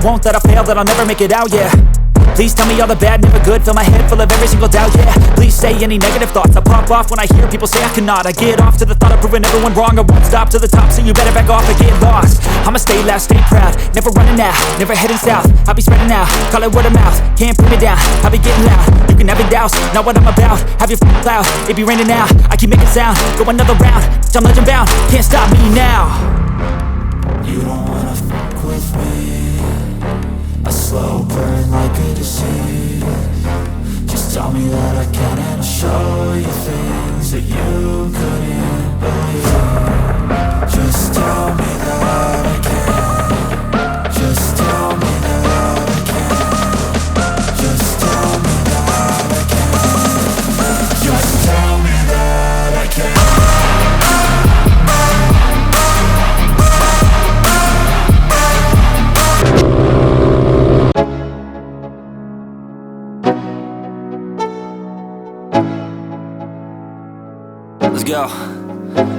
won't, that I'll fail, that I'll never make it out, yeah. Please tell me all the bad, never good. Fill my head full of every single doubt, yeah. Please say any negative thoughts. I pop off when I hear people say I cannot. I get off to the thought of proving everyone wrong. I won't stop to the top, so you better back off and get lost. I'ma stay loud, stay proud, never running out, never heading south. I'll be spreading out, call it word of mouth. Can't put me down, I'll be getting loud. You can have it douse, not what I'm about. Have your cloud, it be raining now. I keep making sound, go another round. I'm legend bound, can't stop me now. You don't wanna fuck with me. A slow burn like a disease. Just tell me that I can and I'll show you things that you couldn't believe. Just tell me that I can. Just tell me that I can. Just tell me that I can. Just tell me that I can. Let's go,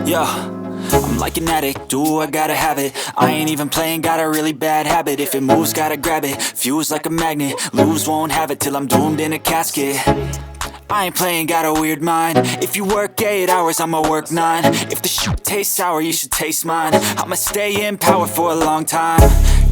yeah. I'm like an addict, do I gotta have it. I ain't even playing, got a really bad habit. If it moves, gotta grab it, fuse like a magnet. Lose, won't have it till I'm doomed in a casket. I ain't playing, got a weird mind. If you work 8 hours, I'ma work 9. If the shoot tastes sour, you should taste mine. I'ma stay in power for a long time.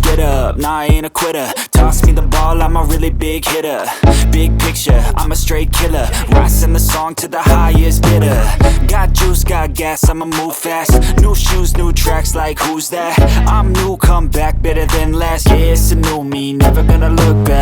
Get up, nah, I ain't a quitter. Toss me the ball, I'm a really big hitter. Big picture, I'm a straight killer. Rising the song to the highest bidder. Got juice, got gas, I'ma move fast. New shoes, new tracks, like who's that? I'm new, come back, better than last. Yeah, it's a new me, never gonna look back.